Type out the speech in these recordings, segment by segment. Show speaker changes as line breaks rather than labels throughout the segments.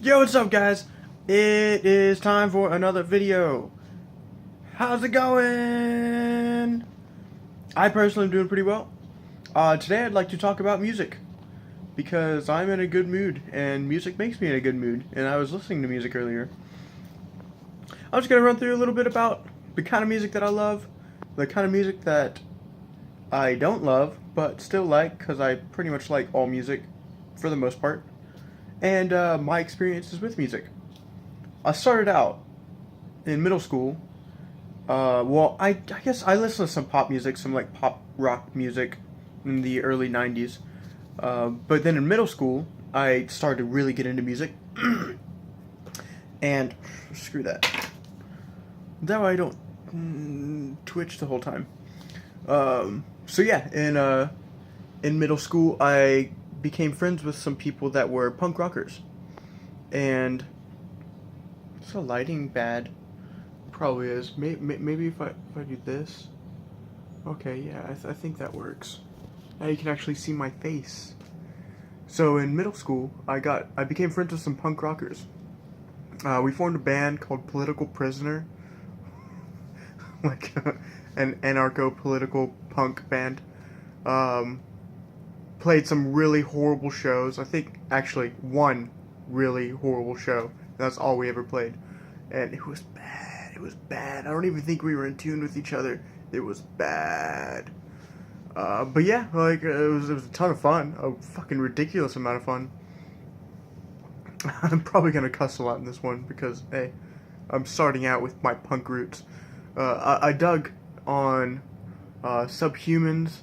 Yo, what's up, guys? It is time for another video. How's it going? I personally am doing pretty well. Today I'd like to talk about music because I'm in a good mood and music makes me in a good mood, and I was listening to music earlier. I'm just gonna run through a little bit about the kind of music that I love, the kind of music that I don't love but still like because I pretty much like all music for the most part, and my experiences with music. I started out in middle school. I guess I listened to some pop music, some like pop rock music in the early 90s. But then in middle school, I started to really get into music. And screw that. That way I don't twitch the whole time. So yeah, in middle school, I became friends with some people that were punk rockers. And is the lighting bad? Probably is. Maybe if I do this. Okay, yeah, I think that works. Now you can actually see my face. So in middle school, I became friends with some punk rockers. We formed a band called Political Prisoner, like an anarcho-political punk band. Played some really horrible shows. I think actually one really horrible show. That's all we ever played, and it was bad. It was bad. I don't even think we were in tune with each other. It was bad. But yeah, like it was a ton of fun. A fucking ridiculous amount of fun. I'm probably gonna cuss a lot in this one because hey, I'm starting out with my punk roots. I dug on Subhumans,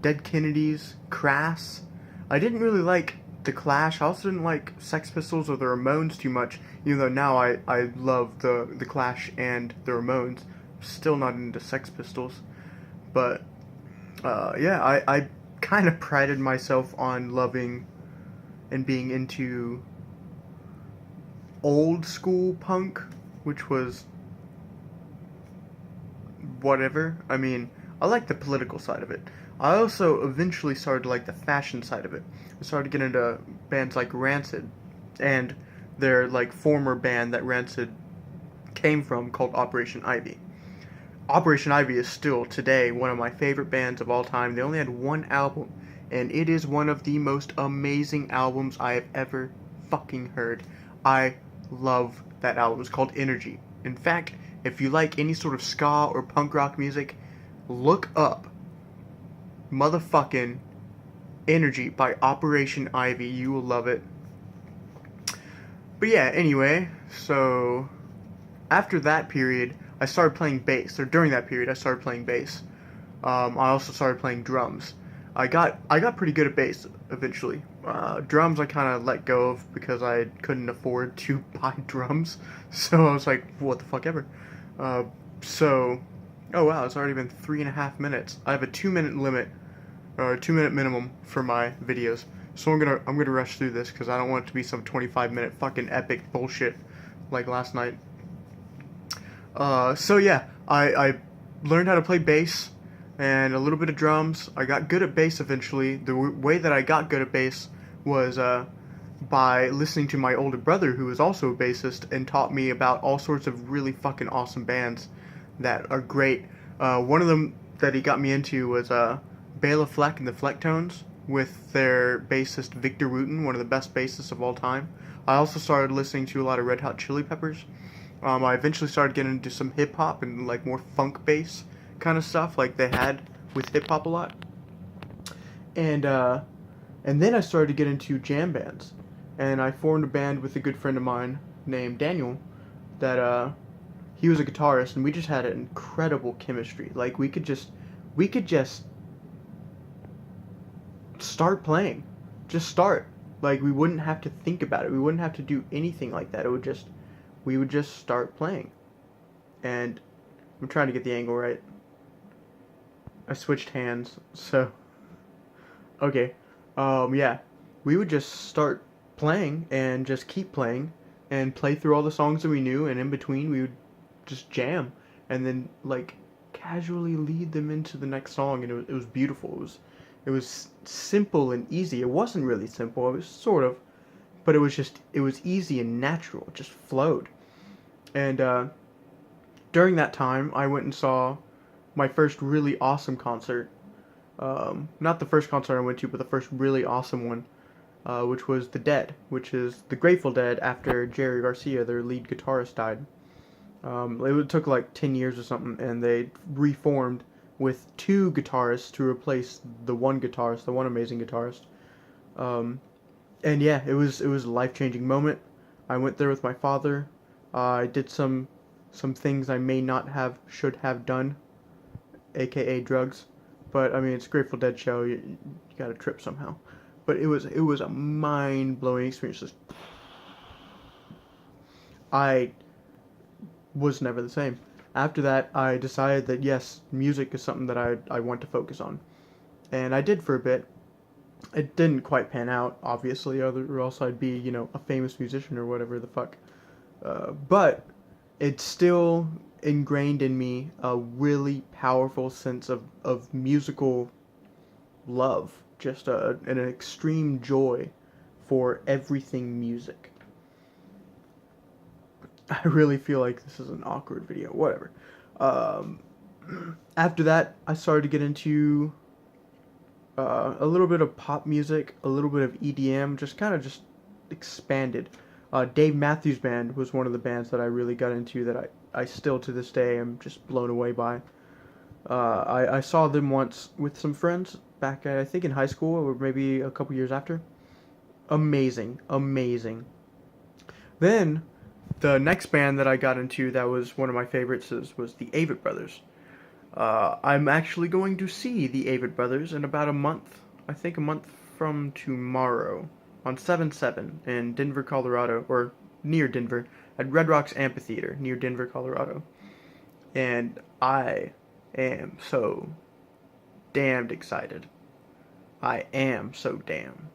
Dead Kennedys, Crass. I didn't really like The Clash. I also didn't like Sex Pistols or the Ramones too much, even though now I love the Clash and the Ramones. Still not into Sex Pistols. But, yeah, I kind of prided myself on loving and being into old school punk, which was whatever. I mean, I like the political side of it. I also eventually started to like the fashion side of it. I started to get into bands like Rancid and their like former band that Rancid came from called Operation Ivy. Operation Ivy is still today one of my favorite bands of all time. They only had one album, and it is one of the most amazing albums I have ever fucking heard. I love that album. It's called Energy. In fact, if you like any sort of ska or punk rock music, look up motherfucking Energy by Operation Ivy. You will love it. But yeah, anyway, so after that period, I started playing bass. Or during that period, I started playing bass. I also started playing drums. I got pretty good at bass eventually. Drums I kind of let go of because I couldn't afford to buy drums. So I was like, what the fuck ever. So, oh wow, it's already been 3.5 minutes. I have a 2-minute limit, or a 2-minute minimum for my videos. So I'm gonna rush through this because I don't want it to be some 25-minute fucking epic bullshit like last night. So yeah, I learned how to play bass and a little bit of drums. I got good at bass eventually. The way that I got good at bass was by listening to my older brother, who was also a bassist, and taught me about all sorts of really fucking awesome bands that are great. One of them that he got me into was Bela, Fleck and the Flecktones, with their bassist Victor Wooten, one of the best bassists of all time. I also started listening to a lot of Red Hot Chili Peppers. I eventually started getting into some hip hop and like more funk bass kind of stuff, like they had with hip hop a lot. And then I started to get into jam bands, and I formed a band with a good friend of mine named Daniel. That he was a guitarist, and we just had an incredible chemistry. Like we could just start playing, just start. Like we wouldn't have to think about it. We wouldn't have to do anything like that. We would just start playing. And I'm trying to get the angle right. I switched hands, so okay. Yeah. We would just start playing and just keep playing and play through all the songs that we knew, and in between we would just jam and then like casually lead them into the next song, and it was beautiful. It was simple and easy. It wasn't really simple. It was sort of, but it was easy and natural. It just flowed. And during that time, I went and saw my first really awesome concert. Not the first concert I went to, but the first really awesome one, which was The Dead, which is the Grateful Dead after Jerry Garcia, their lead guitarist, died. It took like 10 years or something, and they reformed with two guitarists to replace the one guitarist, the one amazing guitarist. And yeah, it was a life-changing moment. I went there with my father. I did some things I may not have should have done, aka drugs. But I mean, it's a Grateful Dead show. You got to trip somehow. But it was a mind-blowing experience. Just, I was never the same. After that, I decided that yes, music is something that I want to focus on, and I did for a bit. It didn't quite pan out, obviously, or else I'd be, a famous musician or whatever the fuck. But it's still ingrained in me a really powerful sense of musical love, just an extreme joy for everything music. I really feel like this is an awkward video, whatever. After that, I started to get into a little bit of pop music, a little bit of EDM, just expanded. Dave Matthews Band was one of the bands that I really got into that I still to this day am just blown away by. I saw them once with some friends back, I think in high school, or maybe a couple years after. Amazing, amazing. Then, the next band that I got into that was one of my favorites was the Avett Brothers. I'm actually going to see the Avett Brothers in about a month. I think a month from tomorrow. On 7/7 in Denver, Colorado. Or near Denver. At Red Rocks Amphitheater near Denver, Colorado. And I am so damned excited. I am so damn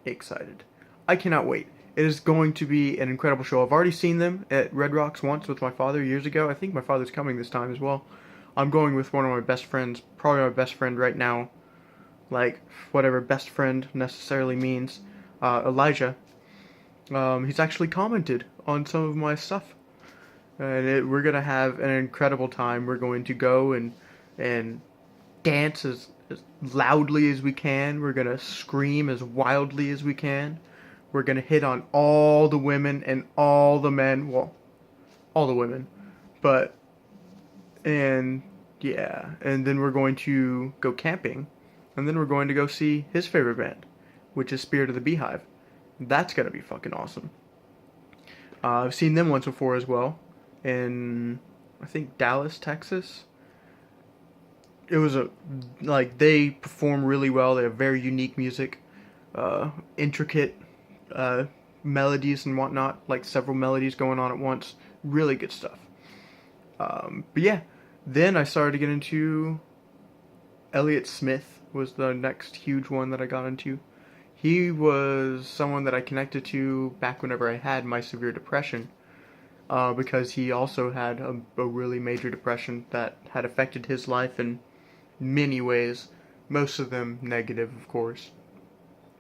excited. I cannot wait. It is going to be an incredible show. I've already seen them at Red Rocks once with my father years ago. I think my father's coming this time as well. I'm going with one of my best friends, probably my best friend right now. Like, whatever best friend necessarily means. Elijah. He's actually commented on some of my stuff. And we're going to have an incredible time. We're going to go and dance as loudly as we can. We're going to scream as wildly as we can. We're going to hit on all the women and all the men. Well, all the women. And then we're going to go camping. And then we're going to go see his favorite band, which is Spirit of the Beehive. That's going to be fucking awesome. I've seen them once before as well. In, I think, Dallas, Texas. It was they perform really well. They have very unique music. Intricate melodies and whatnot, like several melodies going on at once. Really good stuff. But yeah, then I started to get into Elliott Smith was the next huge one that I got into. He was someone that I connected to back whenever I had my severe depression, because he also had a really major depression that had affected his life in many ways, most of them negative, of course.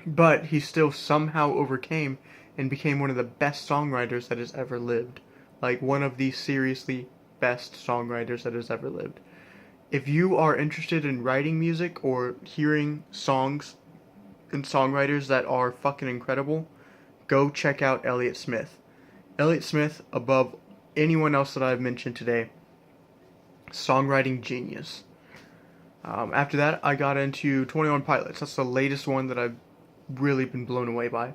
But he still somehow overcame and became one of the best songwriters that has ever lived. Like, one of the seriously best songwriters that has ever lived. If you are interested in writing music or hearing songs and songwriters that are fucking incredible, go check out Elliott Smith. Elliott Smith, above anyone else that I've mentioned today, songwriting genius. After that, I got into 21 Pilots. That's the latest one that I've really been blown away by.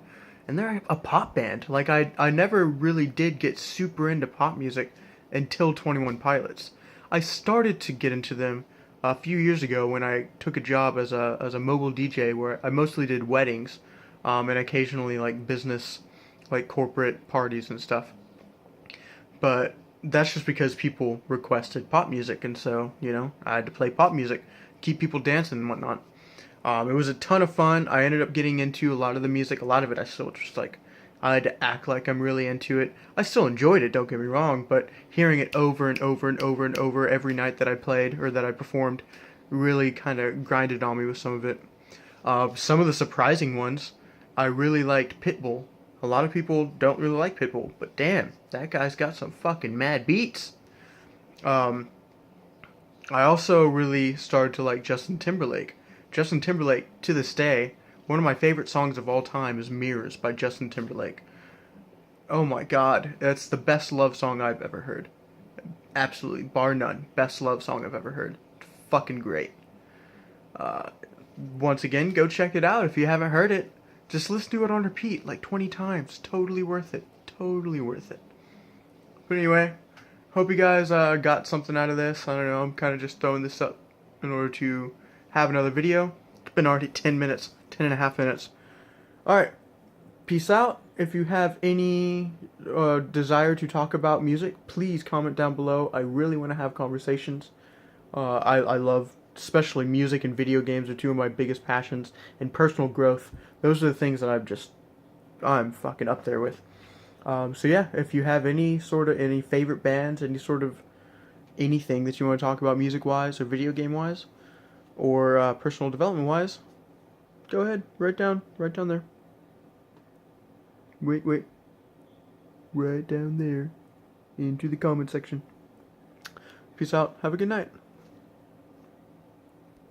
And they're a pop band. Like, I never really did get super into pop music until 21 Pilots. I started to get into them a few years ago when I took a job as a mobile DJ where I mostly did weddings, and occasionally like business, like corporate parties and stuff. But that's just because people requested pop music, and so, I had to play pop music, keep people dancing and whatnot. It was a ton of fun. I ended up getting into a lot of the music. A lot of it I still just I had to act like I'm really into it. I still enjoyed it, don't get me wrong, but hearing it over and over and over and over every night that I played or that I performed really kind of grinded on me with some of it. Some of the surprising ones, I really liked Pitbull. A lot of people don't really like Pitbull, but damn, that guy's got some fucking mad beats. I also really started to like Justin Timberlake. Justin Timberlake, to this day, one of my favorite songs of all time is Mirrors by Justin Timberlake. Oh my god, that's the best love song I've ever heard. Absolutely, bar none, best love song I've ever heard. Fucking great. Once again, go check it out if you haven't heard it. Just listen to it on repeat like 20 times. Totally worth it. Totally worth it. But anyway, hope you guys got something out of this. I don't know, I'm kind of just throwing this up in order to have another video. It's been already 10 minutes, 10 and a half minutes. Alright, peace out. If you have any desire to talk about music, please comment down below. I really want to have conversations. I love, especially music and video games are two of my biggest passions, and personal growth. Those are the things that I'm fucking up there with. So yeah, if you have any favorite bands, any sort of anything that you want to talk about music-wise or video game-wise or personal development-wise, go ahead, write down there. Wait. Right down there into the comment section. Peace out. Have a good night.